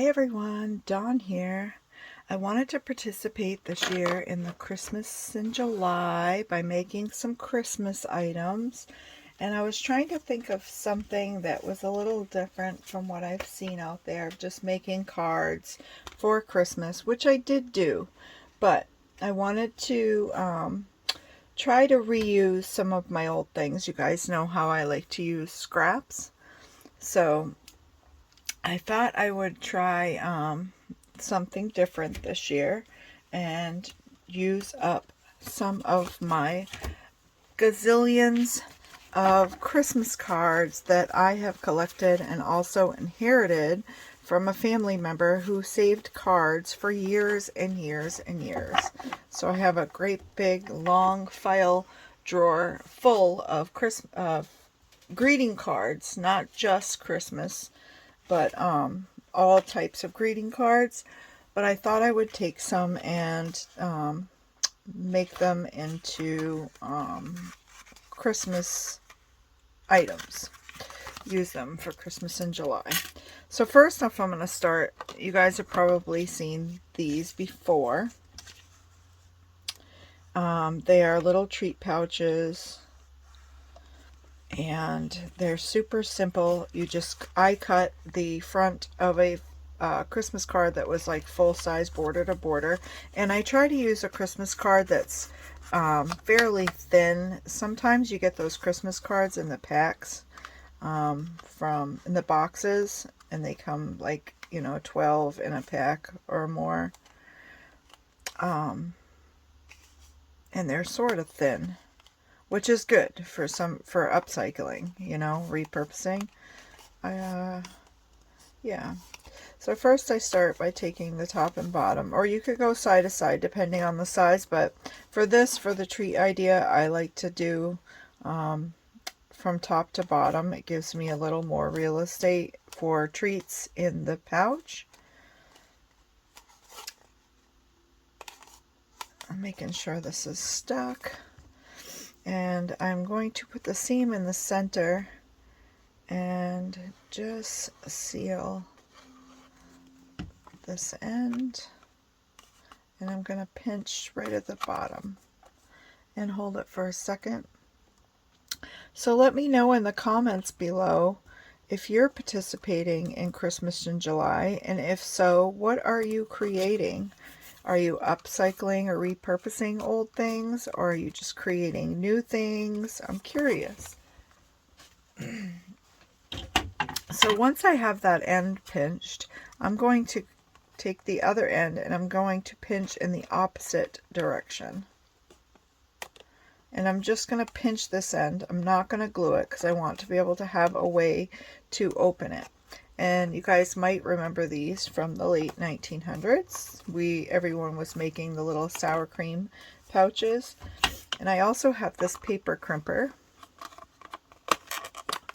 everyone, Dawn here. I wanted to participate this year in the Christmas in July by making some Christmas items, and I was trying to think of something that was a little different from what I've seen out there, just making cards for Christmas, which I did do, but I wanted to try to reuse some of my old things. You guys know how I like to use scraps, so I thought I would try something different this year and use up some of my gazillions of Christmas cards that I have collected and also inherited from a family member who saved cards for years and years and years. So I have a great big long file drawer full of greeting cards, not just Christmas, but all types of greeting cards. But I thought I would take some and make them into Christmas items. Use them for Christmas in July. So first off, I'm going to start, you guys have probably seen these before. They are little treat pouches, and they're super simple. I cut the front of a Christmas card that was like full-size border to border, and I try to use a Christmas card that's fairly thin. Sometimes you get those Christmas cards in the packs from in the boxes, and they come like 12 in a pack or more, and they're sort of thin, which is good for upcycling, repurposing. Yeah. So first I start by taking the top and bottom, or you could go side to side depending on the size, but for the treat idea, I like to do from top to bottom. It gives me a little more real estate for treats in the pouch. I'm making sure this is stuck. And I'm going to put the seam in the center and just seal this end. And I'm going to pinch right at the bottom and hold it for a second. So let me know in the comments below if you're participating in Christmas in July, and if so, what are you creating? Are you upcycling or repurposing old things, or are you just creating new things? I'm curious. So once I have that end pinched, I'm going to take the other end and I'm going to pinch in the opposite direction. And I'm just going to pinch this end. I'm not going to glue it because I want to be able to have a way to open it. And you guys might remember these from the late 1900s. Everyone was making the little sour cream pouches. And I also have this paper crimper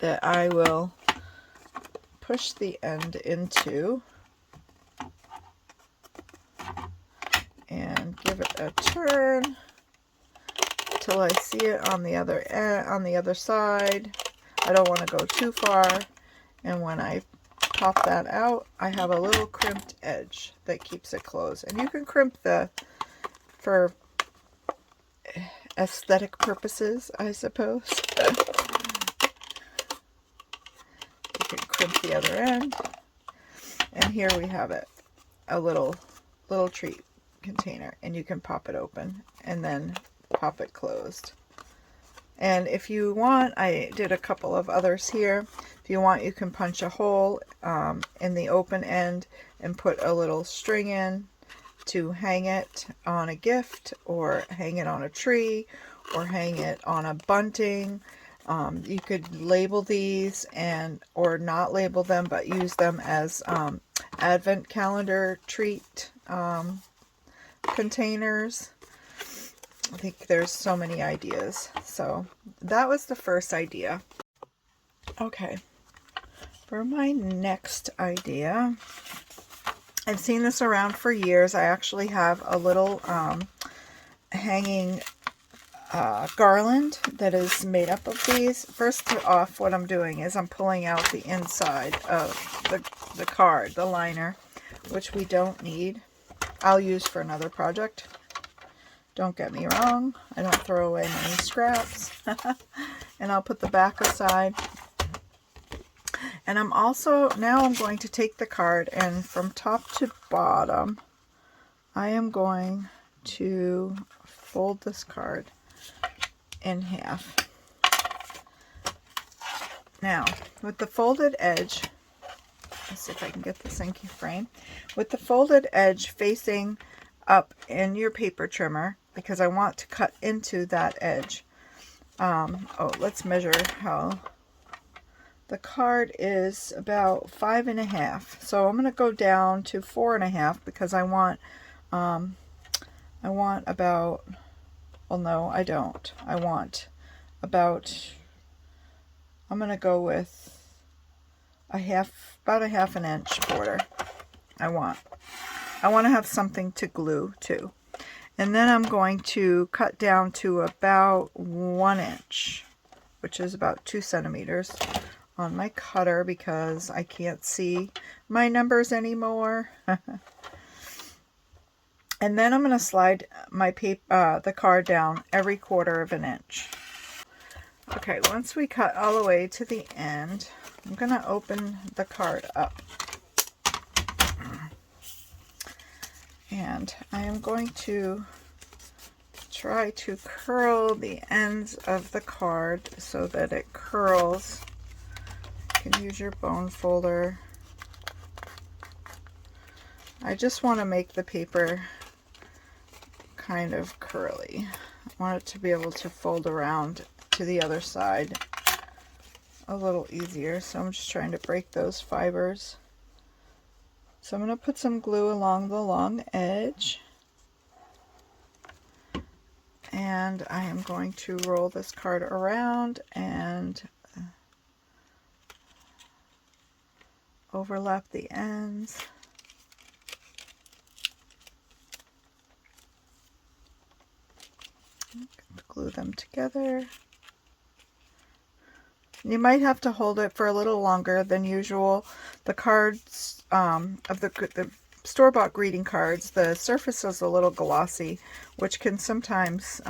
that I will push the end into and give it a turn till I see it on the other side. I don't want to go too far, and when I pop that out, I have a little crimped edge that keeps it closed. And you can crimp for aesthetic purposes, I suppose. You can crimp the other end, and here we have it, a little treat container, and you can pop it open and then pop it closed. And if you want, I did a couple of others here. If you want, you can punch a hole in the open end and put a little string in to hang it on a gift, or hang it on a tree, or hang it on a bunting. You could label these or not label them, but use them as advent calendar treat containers. I think there's so many ideas. So that was the first idea. Okay, for my next idea, I've seen this around for years. I actually have a little hanging garland that is made up of these. First off, what I'm doing is I'm pulling out the inside of the card, the liner. which we don't need. I'll use for another project. Don't get me wrong, I don't throw away many scraps. And I'll put the back aside. And I'm going to take the card, and from top to bottom, I am going to fold this card in half. Now, with the folded edge, let's see if I can get this in frame. With the folded edge facing up in your paper trimmer, because I want to cut into that edge. Let's measure how the card is about 5.5. So I'm going to go down to 4.5 because I want about, well, no, I don't. I want about, I'm going to go with about a half an inch border. I want to have something to glue to. And then I'm going to cut down to about 1 inch, which is about 2 centimeters on my cutter because I can't see my numbers anymore. And then I'm going to slide my the card down every 1/4 of an inch. Okay, once we cut all the way to the end, I'm going to open the card up. And I am going to try to curl the ends of the card so that it curls. You can use your bone folder. I just want to make the paper kind of curly. I want it to be able to fold around to the other side a little easier. So I'm just trying to break those fibers. So I'm going to put some glue along the long edge. And I am going to roll this card around and overlap the ends. Glue them together. You might have to hold it for a little longer than usual. The cards of the store-bought greeting cards, the surface is a little glossy, which can sometimes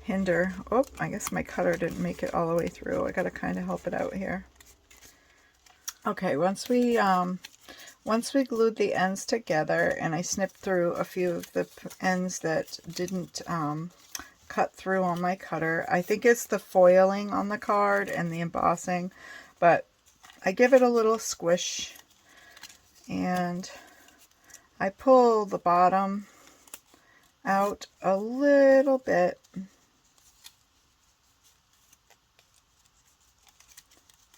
hinder. Oh, I guess my cutter didn't make it all the way through. I got to kind of help it out here. Okay, once we glued the ends together, and I snipped through a few of the ends that didn't cut through on my cutter. I think it's the foiling on the card and the embossing, but I give it a little squish and I pull the bottom out a little bit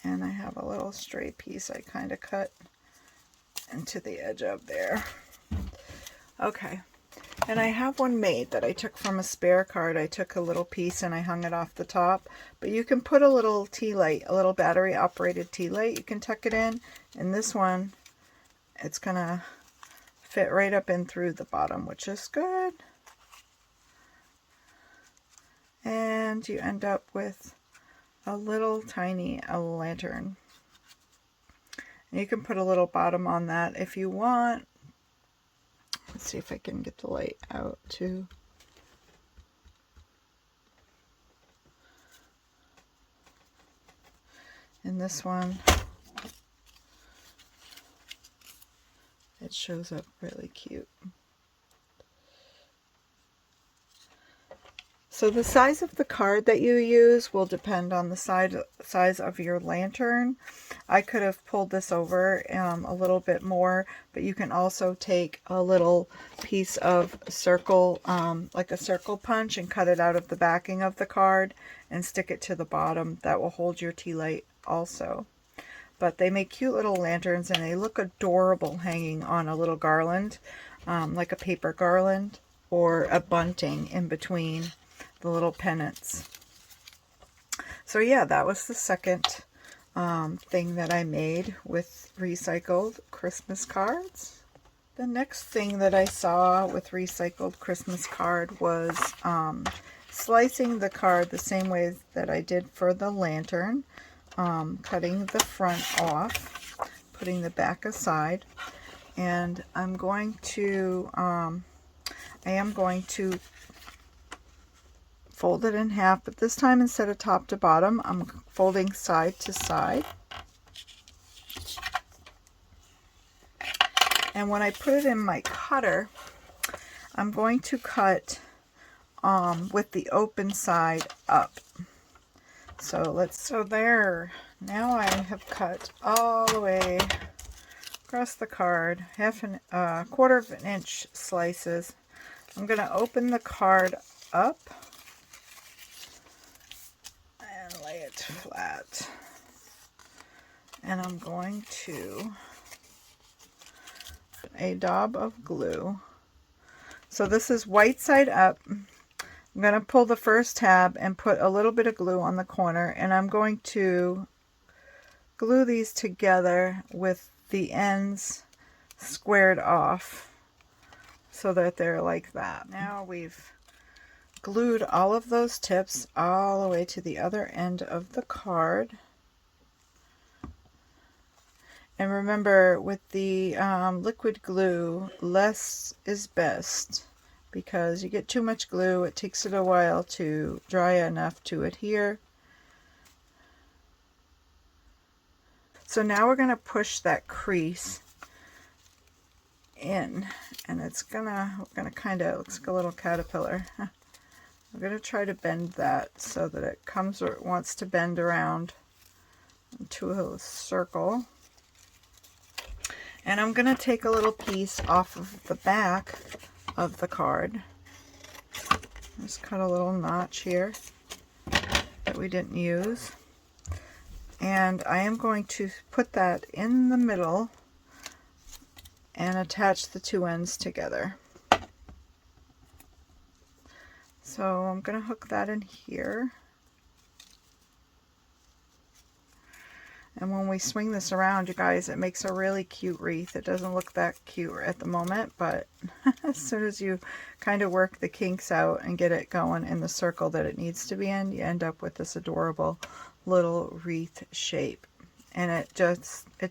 and I have a little stray piece I kind of cut into the edge of there. Okay. And I have one made that I took from a spare card. I took a little piece and I hung it off the top. But you can put a little tea light, a little battery operated tea light. You can tuck it in. And this one, it's going to fit right up in through the bottom, which is good. And you end up with a little tiny lantern. And you can put a little bottom on that if you want. Let's see if I can get the light out too. And this one, it shows up really cute. So the size of the card that you use will depend on the size of your lantern. I could have pulled this over a little bit more, but you can also take a little piece of circle, like a circle punch, and cut it out of the backing of the card and stick it to the bottom. That will hold your tea light also. But they make cute little lanterns and they look adorable hanging on a little garland, like a paper garland or a bunting in between the little pennants. So yeah, that was the second thing that I made with recycled Christmas cards. The next thing that I saw with recycled Christmas card was slicing the card the same way that I did for the lantern, cutting the front off, putting the back aside, and I am going to fold it in half, but this time instead of top to bottom, I'm folding side to side. And when I put it in my cutter, I'm going to cut with the open side up. So there, now I have cut all the way across the card, quarter of an inch slices. I'm going to open the card up and lay it flat. And I'm going to put a dab of glue. So this is white side up. I'm going to pull the first tab and put a little bit of glue on the corner, and I'm going to glue these together with the ends squared off so that they're like that. Now we've glued all of those tips all the way to the other end of the card. And remember, with the liquid glue, less is best, because you get too much glue, it takes it a while to dry enough to adhere. So now we're going to push that crease in, and we're gonna kind of, looks like a little caterpillar. We're going to try to bend that so that it comes where it wants to bend around into a circle. And I'm going to take a little piece off of the back of the card. Just cut a little notch here that we didn't use. And I am going to put that in the middle and attach the two ends together. So I'm going to hook that in here. And when we swing this around, you guys, it makes a really cute wreath. It doesn't look that cute at the moment, but as soon as you kind of work the kinks out and get it going in the circle that it needs to be in, you end up with this adorable little wreath shape. And it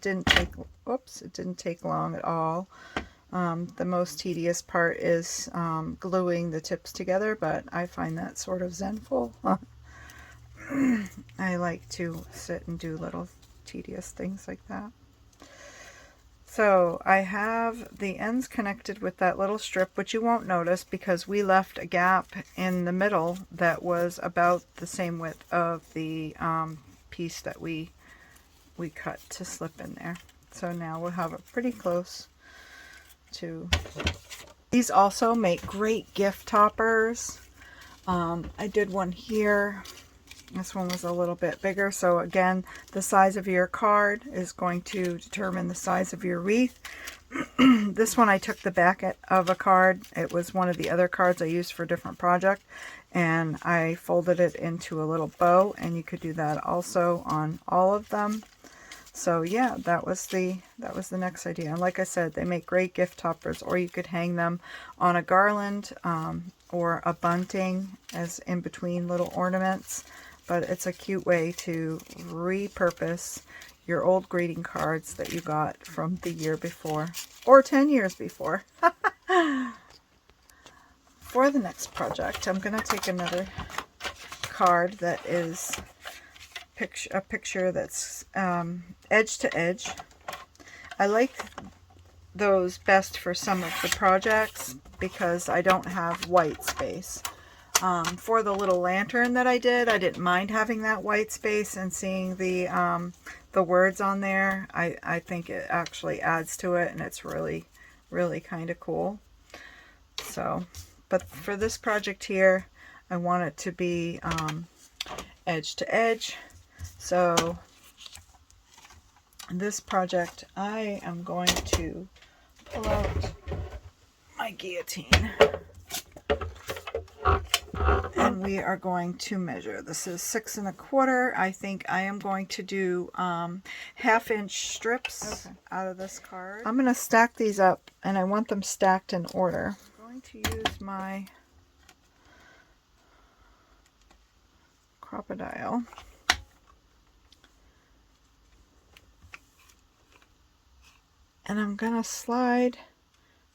didn't take long at all. The most tedious part is gluing the tips together, but I find that sort of zenful. I like to sit and do little tedious things like that. So I have the ends connected with that little strip, which you won't notice because we left a gap in the middle that was about the same width of the piece that we cut to slip in there. So now we'll have it pretty close to. These also make great gift toppers. I did one here. This one was a little bit bigger, so again, the size of your card is going to determine the size of your wreath. This one I took the back of a card. It was one of the other cards I used for a different project, and I folded it into a little bow, and you could do that also on all of them. So yeah, that was the next idea. And like I said, they make great gift toppers, or you could hang them on a garland or a bunting as in between little ornaments. But it's a cute way to repurpose your old greeting cards that you got from the year before or 10 years before. For the next project, I'm going to take another card that is a picture that's edge to edge. I like those best for some of the projects because I don't have white space. For the little lantern that I didn't mind having that white space and seeing the words on there. I think it actually adds to it, and it's really, really kind of cool. So, but for this project here, I want it to be edge to edge. So this project, I am going to pull out my guillotine. And we are going to measure. This is 6 1/4. I think I am going to do 1/2-inch strips out of this card. I'm going to stack these up, and I want them stacked in order. I'm going to use my crocodile. And I'm gonna slide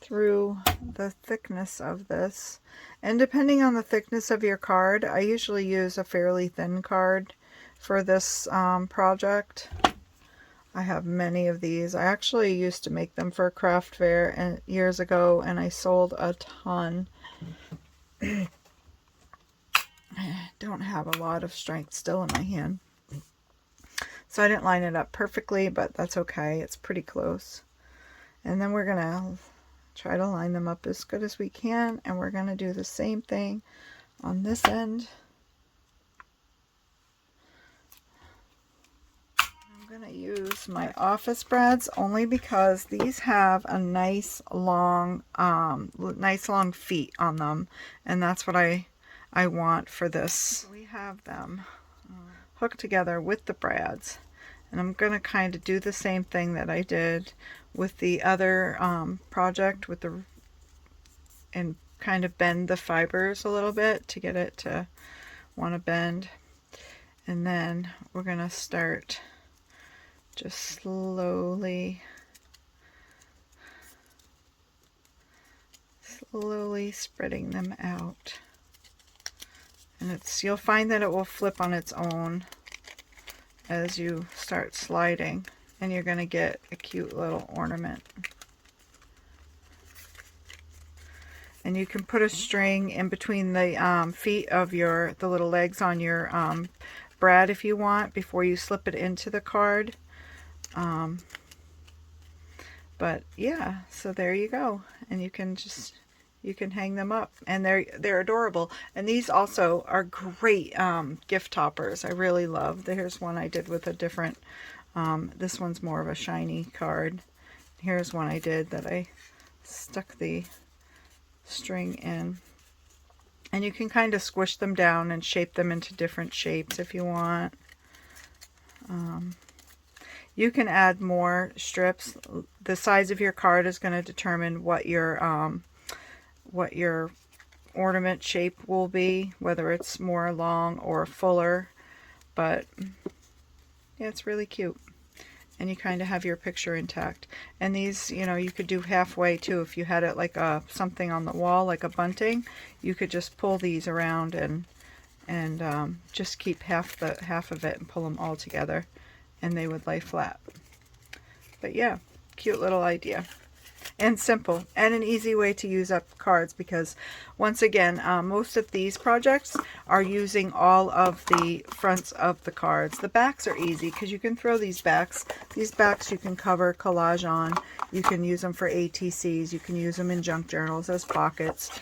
through the thickness of this, and depending on the thickness of your card, I usually use a fairly thin card for this project. I have many of these. I actually used to make them for a craft fair and years ago, and I sold a ton. I don't have a lot of strength still in my hand, so I didn't line it up perfectly, but that's okay. It's pretty close. And then we're gonna try to line them up as good as we can, and we're gonna do the same thing on this end. I'm gonna use my office brads only because these have a nice long feet on them, and that's what I want for this. We have them hooked together with the brads, and I'm gonna kind of do the same thing that I did with the other project with the, and kind of bend the fibers a little bit to get it to want to bend. And then we're gonna start just slowly spreading them out. And you'll find that it will flip on its own as you start sliding, and you're going to get a cute little ornament. And you can put a string in between the feet of the little legs on your brad if you want, before you slip it into the card. But yeah, so there you go, and you can hang them up, and they're adorable. And these also are great gift toppers. I really love. Here's one I did with a different. This one's more of a shiny card. Here's one I did that I stuck the string in, and you can kind of squish them down and shape them into different shapes if you want. You can add more strips. The size of your card is going to determine what your ornament shape will be, whether it's more long or fuller. But yeah, it's really cute, and you kind of have your picture intact. And these, you could do halfway too. If you had it like something on the wall, like a bunting, you could just pull these around and just keep half of it and pull them all together, and they would lay flat. But yeah, cute little idea, and simple, and an easy way to use up cards, because once again, most of these projects are using all of the fronts of the cards. The backs are easy because you can throw these backs you can cover collage on. You can use them for ATCs, you can use them in junk journals as pockets,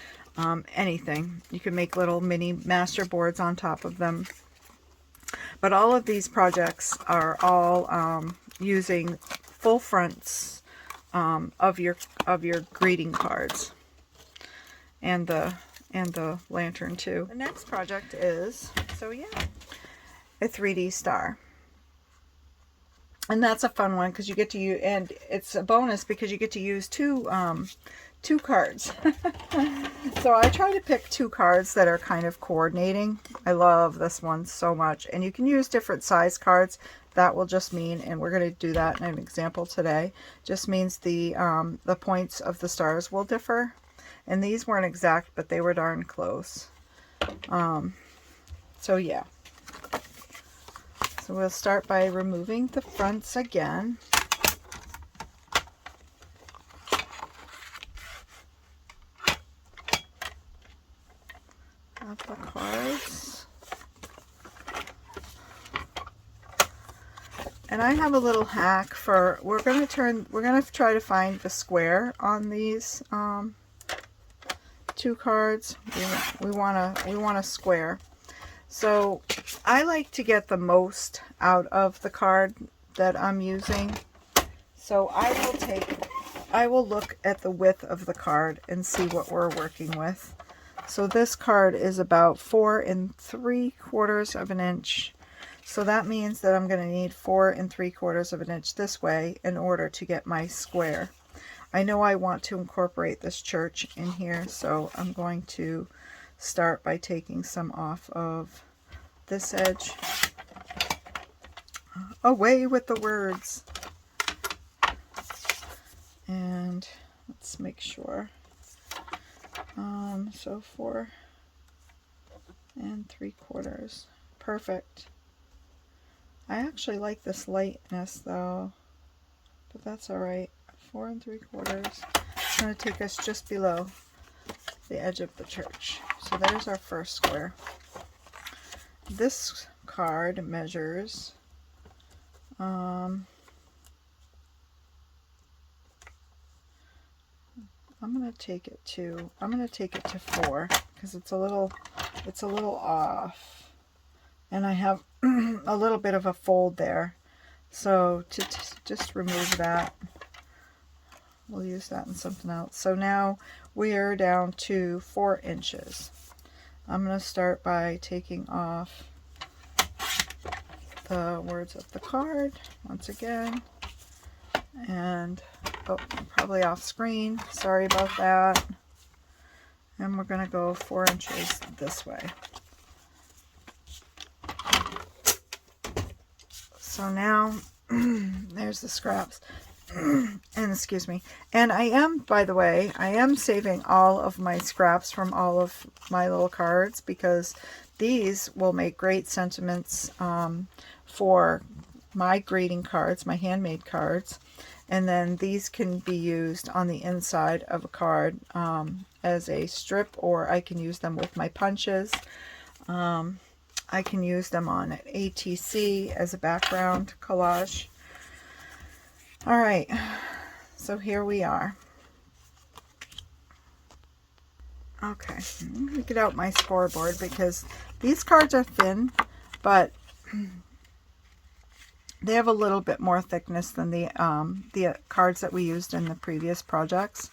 anything. You can make little mini master boards on top of them. But all of these projects are all using full fronts of your greeting cards, and the lantern too. The next project is, a 3D star, and that's a fun one because you get to use, and it's a bonus because you get to use two cards. So I try to pick two cards that are kind of coordinating. I love this one so much, and you can use different size cards. That will just mean, and we're going to do that in an example today, just means the points of the stars will differ. And these weren't exact, but they were darn close. So yeah. So we'll start by removing the fronts again. Of the cards. And I have a little hack for, we're going to try to find the square on these two cards. We want a square. So I like to get the most out of the card that I'm using. So I will look at the width of the card and see what we're working with. So this card is about 4 3/4 of an inch. So that means that I'm going to need 4 3/4 of an inch this way in order to get my square. I know I want to incorporate this church in here, so I'm going to start by taking some off of this edge. Away with the words. let's make sure. So 4 3/4. Perfect. I actually like this lightness though, but that's all right. 4 3/4. It's going to take us just below the edge of the church. So there's our first square. This card measures I'm going to take it to 4 because it's a little off, and I have a little bit of a fold there. So to just remove that, we'll use that in something else. So now we are down to 4 inches. I'm going to start by taking off the words of the card once again, and oh, I'm probably off screen, sorry about that. And we're going to go 4 inches this way. So now there's the scraps. And excuse me. And I am, by the way, I am saving all of my scraps from all of my little cards, because these will make great sentiments for my greeting cards, my handmade cards. And then these can be used on the inside of a card as a strip, or I can use them with my punches. I can use them on an ATC as a background collage. All right, so here we are. Okay, I'm going to get out my scoreboard because these cards are thin, but they have a little bit more thickness than the cards that we used in the previous projects.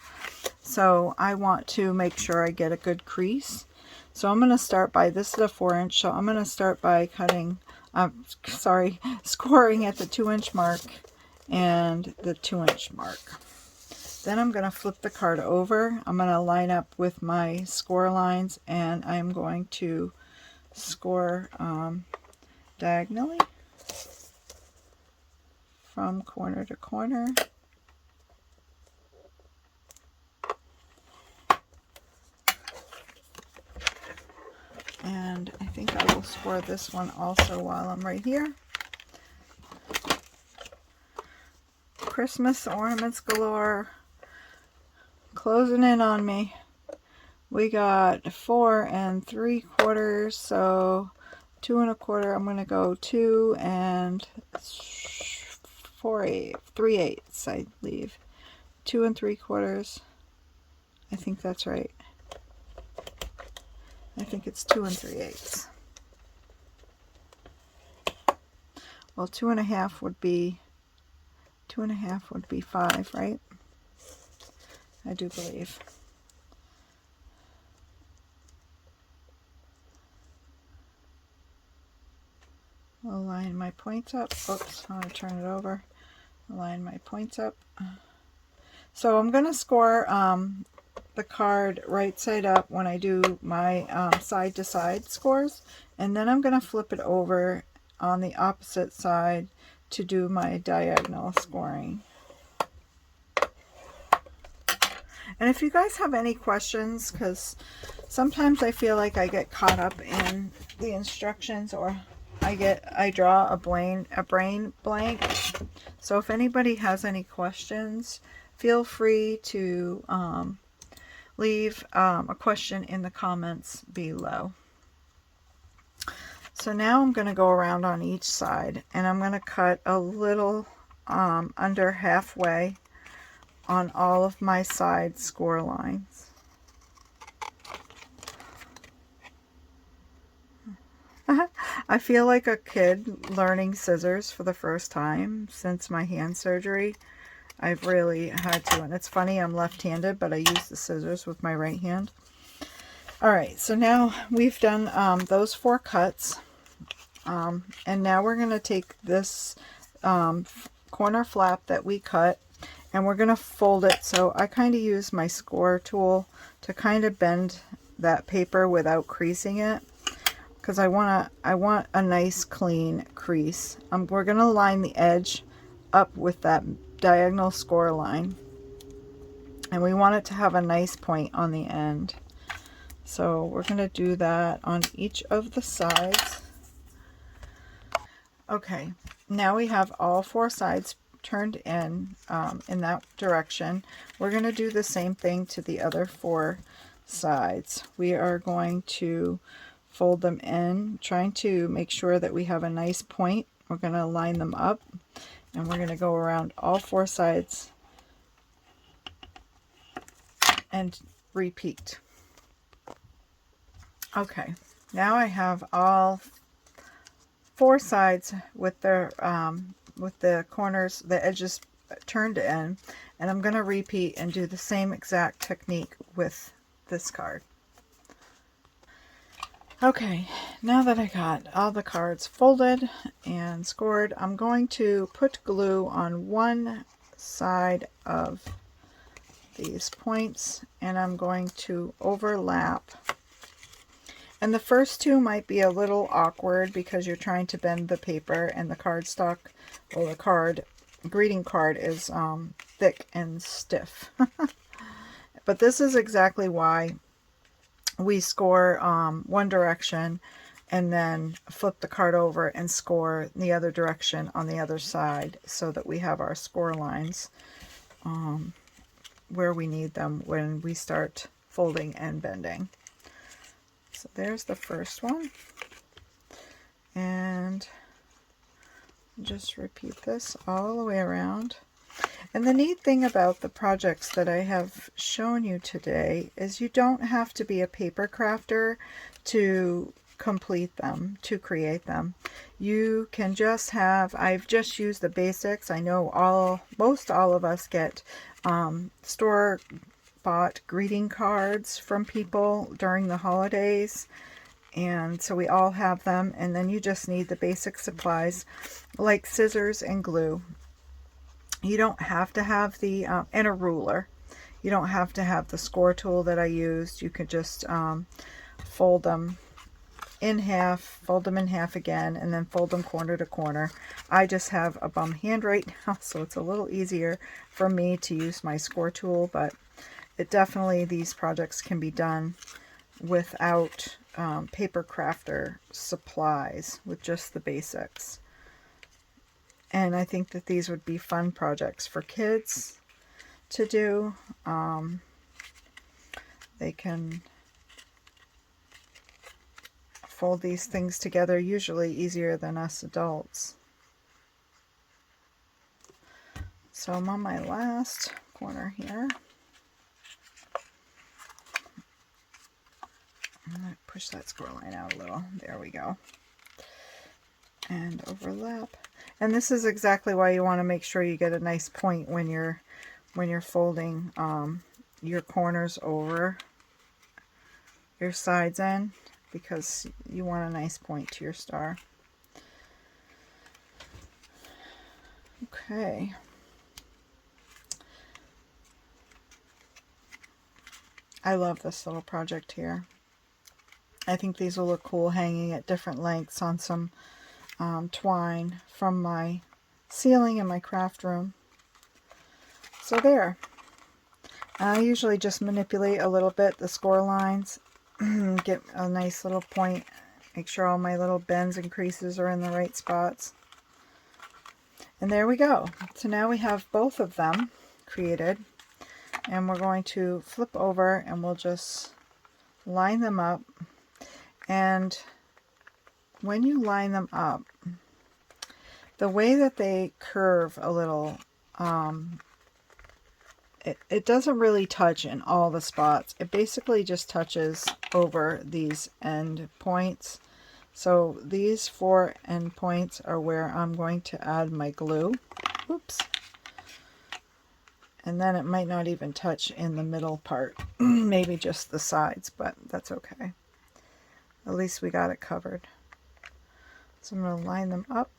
So I want to make sure I get a good crease. So I'm going to start by, this is a 4-inch, so I'm going to start by cutting, scoring at the 2-inch mark and the 2-inch mark. Then I'm going to flip the card over. I'm going to line up with my score lines, and I'm going to score diagonally from corner to corner. And I think I will score this one also while I'm right here. Christmas ornaments galore, closing in on me. We got 4 3/4, so 2 1/4. I'm going to go 2 3/8. I leave 2 3/4. I think that's right. I think it's 2 3/8. Well, 2 1/2 would be 2 1/2 would be 5, right? I do believe. I'll line my points up. Oops, I want to turn it over. Line my points up. So I'm going to score the card right side up when I do my side to side scores, and then I'm going to flip it over on the opposite side to do my diagonal scoring. And if you guys have any questions, because sometimes I feel like I get caught up in the instructions, or I draw a brain blank. So if anybody has any questions, feel free to leave a question in the comments below. So now I'm going to go around on each side, and I'm going to cut a little under halfway on all of my side score lines. I feel like a kid learning scissors for the first time since my hand surgery. I've really had to, and it's funny, I'm left-handed, but I use the scissors with my right hand. Alright, so now we've done those 4 cuts, and now we're going to take this corner flap that we cut, and we're going to fold it. So I kind of use my score tool to kind of bend that paper without creasing it, because I want a nice clean crease. We're going to line the edge up with that diagonal score line, And we want it to have a nice point on the end. So we're going to do that on each of the sides. Okay, now we have all 4 sides turned in that direction. We're going to do the same thing to the other 4 sides. We are going to fold them in, trying to make sure that we have a nice point. We're going to line them up, and we're going to go around all 4 sides and repeat. Okay, now I have all 4 sides with the corners, the edges turned in, and I'm going to repeat and do the same exact technique with this card. Okay, now that I got all the cards folded and scored, I'm going to put glue on one side of these points, and I'm going to overlap. And the first 2 might be a little awkward because you're trying to bend the paper, and the cardstock, or the greeting card is thick and stiff. But this is exactly why we score one direction and then flip the card over and score the other direction on the other side, so that we have our score lines where we need them when we start folding and bending. So there's the first one, and just repeat this all the way around. And the neat thing about the projects that I have shown you today is you don't have to be a paper crafter to complete them, to create them. You can just have, I've just used the basics. I know most all of us get store-bought greeting cards from people during the holidays, and so we all have them. And then you just need the basic supplies like scissors and glue. You don't have to have the, and a ruler. You don't have to have the score tool that I used. You could just fold them in half again, and then fold them corner to corner. I just have a bum hand right now, so it's a little easier for me to use my score tool, but these projects can be done without paper crafter supplies, with just the basics. And I think that these would be fun projects for kids to do. They can fold these things together usually easier than us adults. So I'm on my last corner here. I'm going to push that score line out a little. There we go. And overlap. And this is exactly why you want to make sure you get a nice point when you're folding your corners over your sides in, because you want a nice point to your star. Okay. I love this little project here. I think these will look cool hanging at different lengths on some twine from my ceiling in my craft room. So there. I usually just manipulate a little bit the score lines, get a nice little point, make sure all my little bends and creases are in the right spots. And there we go. So now we have both of them created, and we're going to flip over and we'll just line them up. And when you line them up, the way that they curve a little, it doesn't really touch in all the spots. It basically just touches over these end points. So these 4 end points are where I'm going to add my glue. Oops. And then it might not even touch in the middle part. Maybe just the sides, but that's okay. At least we got it covered. So I'm going to line them up.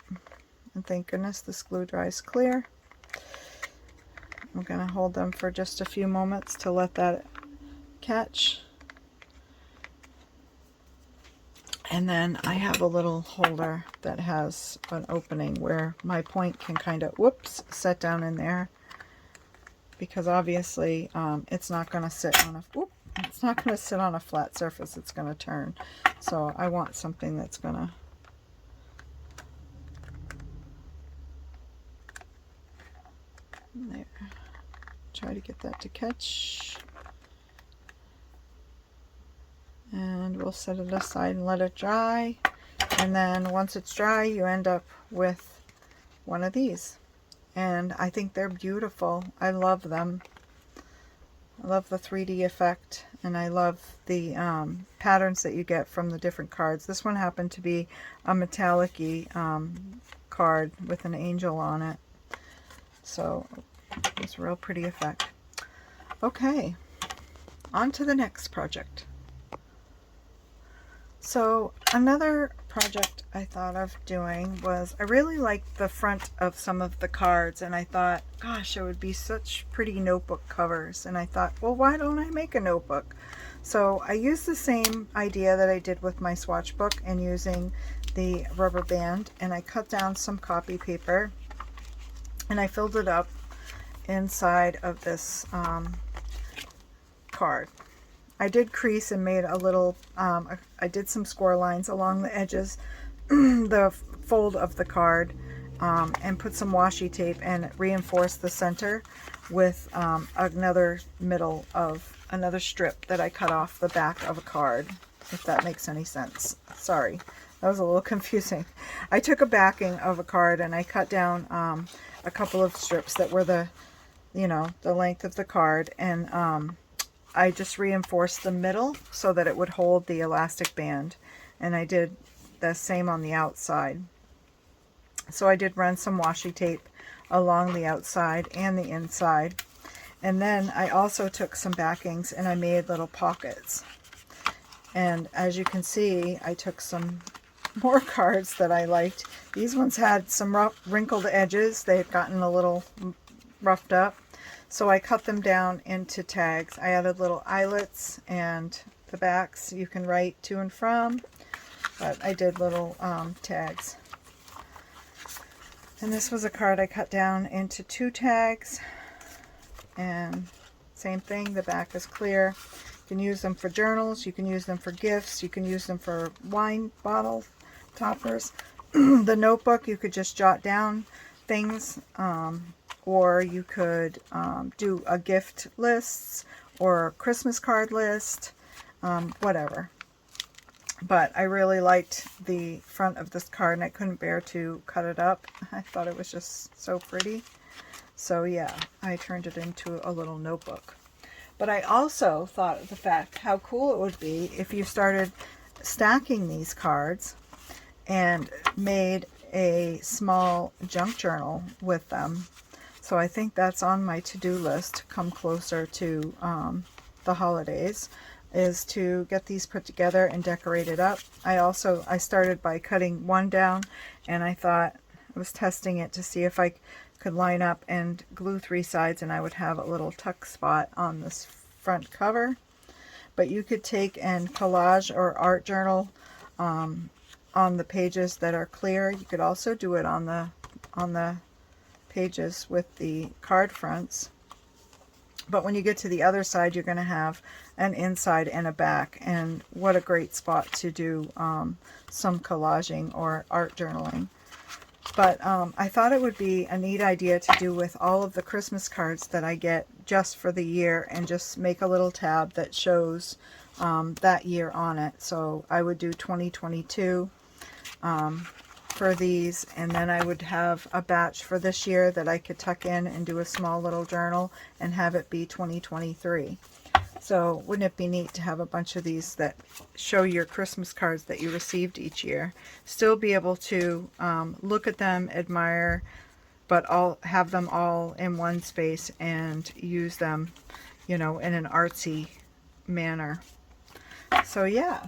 And thank goodness this glue dries clear. I'm going to hold them for just a few moments to let that catch. And then I have a little holder that has an opening where my point can kind of, whoops, set down in there. because obviously it's not going to sit on a, it's not going to sit on a flat surface. It's going to turn. So I want something that's going to, there, try to get that to catch. And we'll set it aside and let it dry. And then once it's dry, you end up with one of these. And I think they're beautiful. I love them. I love the 3D effect, and I love the patterns that you get from the different cards. This one happened to be a metallic-y card with an angel on it. So it's a real pretty effect. Okay, on to the next project. So another project I thought of doing was, I really liked the front of some of the cards, and I thought, gosh, it would be such pretty notebook covers. And I thought, well, why don't I make a notebook? So I used the same idea that I did with my swatch book, and using the rubber band, and I cut down some copy paper and I filled it up inside of this card. I did crease and made a little, I did some score lines along the edges, the fold of the card, and put some washi tape and reinforced the center with another strip that I cut off the back of a card, if that makes any sense. Sorry, that was a little confusing. I took a backing of a card and I cut down a couple of strips that were the length of the card, and I just reinforced the middle so that it would hold the elastic band, and I did the same on the outside. So I did run some washi tape along the outside and the inside, and then I also took some backings and I made little pockets. And as you can see, I took some more cards that I liked. These ones had some rough, wrinkled edges. They had gotten a little roughed up. So I cut them down into tags. I added little eyelets, and the backs you can write to and from, but I did little tags. And this was a card I cut down into 2 tags, and same thing, the back is clear. You can use them for journals, you can use them for gifts, you can use them for wine bottle toppers. The notebook, you could just jot down things, or you could do a gift list or a Christmas card list, whatever. But I really liked the front of this card, and I couldn't bear to cut it up. I thought it was just so pretty. So yeah, I turned it into a little notebook. But I also thought of the fact how cool it would be if you started stacking these cards and made a small junk journal with them. So I think that's on my to-do list come closer to the holidays, is to get these put together and decorated up. I started by cutting one down, and I thought, I was testing it to see if I could line up and glue 3 sides, and I would have a little tuck spot on this front cover. But you could take and collage or art journal on the pages that are clear. You could also do it on the pages with the card fronts. But when you get to the other side, you're going to have an inside and a back, and what a great spot to do some collaging or art journaling. But I thought it would be a neat idea to do with all of the Christmas cards that I get just for the year, and just make a little tab that shows that year on it. So I would do 2022 for these, and then I would have a batch for this year that I could tuck in and do a small little journal and have it be 2023. So wouldn't it be neat to have a bunch of these that show your Christmas cards that you received each year? Still be able to look at them, admire, but have them all in one space and use them, in an artsy manner. So yeah,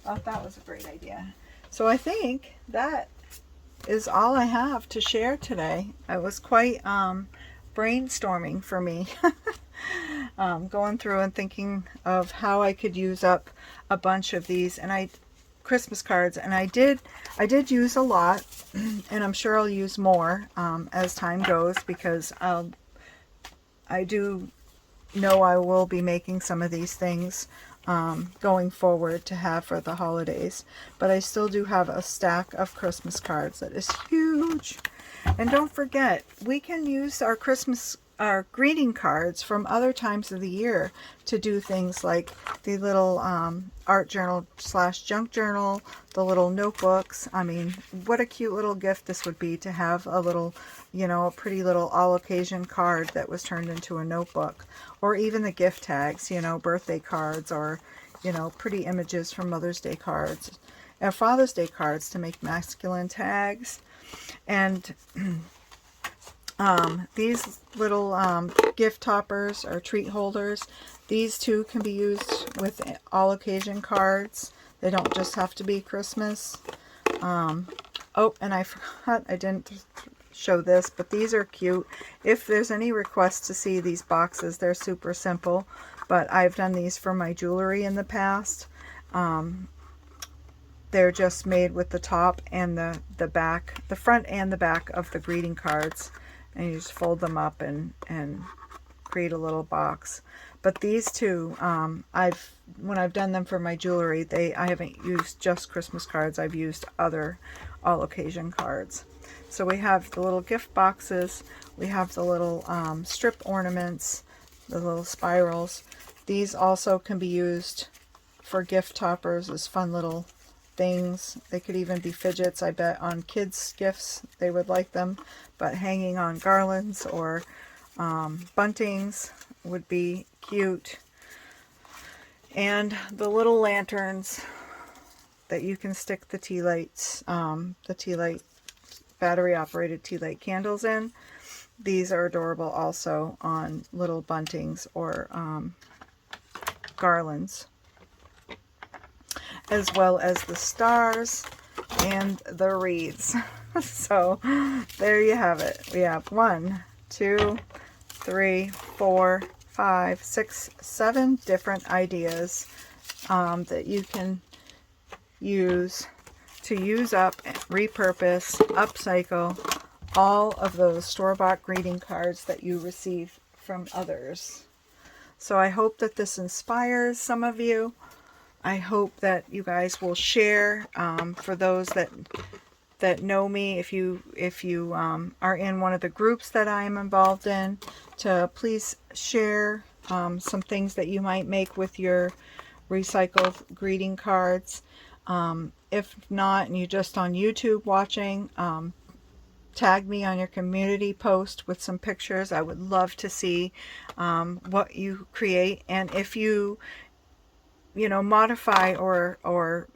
I thought that was a great idea. So I think that is all I have to share today. It was quite brainstorming for me. Going through and thinking of how I could use up a bunch of these Christmas cards, and I did use a lot, and I'm sure I'll use more as time goes, because I I do know I will be making some of these things going forward to have for the holidays. But I still do have a stack of Christmas cards that is huge. And don't forget, we can use our greeting cards from other times of the year to do things like the little art journal / junk journal, the little notebooks. I mean, what a cute little gift this would be to have a little, you know, a pretty little all occasion card that was turned into a notebook. Or even the gift tags, you know, birthday cards, or, you know, pretty images from Mother's Day cards and Father's Day cards to make masculine tags. And these little gift toppers or treat holders, these too can be used with all occasion cards. They don't just have to be Christmas. Oh, and I forgot, I didn't show this, but these are cute. If there's any requests to see these boxes, they're super simple, but I've done these for my jewelry in the past. They're just made with the top and the back, the front and the back of the greeting cards, and you just fold them up and create a little box. But these two, when I've done them for my jewelry, I haven't used just Christmas cards. I've used other all occasion cards. So we have the little gift boxes, we have the little strip ornaments, the little spirals. These also can be used for gift toppers as fun little things. They could even be fidgets. I bet on kids' gifts they would like them, but hanging on garlands or buntings would be cute. And the little lanterns that you can stick the tea lights, battery operated tea light candles in. These are adorable also on little buntings or garlands, as well as the stars and the wreaths. So there you have it. We have 1, 2, 3, 4, 5, 6, 7 different ideas that you can use up, repurpose, upcycle all of those store-bought greeting cards that you receive from others. So I hope that this inspires some of you. I hope that you guys will share, for those that know me, if you are in one of the groups that I am involved in, to please share some things that you might make with your recycled greeting cards. If not, and you're just on YouTube watching, tag me on your community post with some pictures. I would love to see what you create, and if you modify or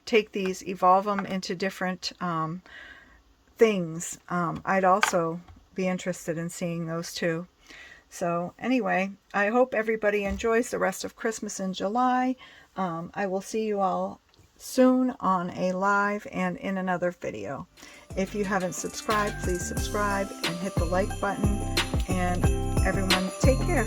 take these, evolve them into different things. I'd also be interested in seeing those too. So anyway, I hope everybody enjoys the rest of Christmas in July. I will see you all soon on a live and in another video. If you haven't subscribed, please subscribe and hit the like button. And everyone, take care.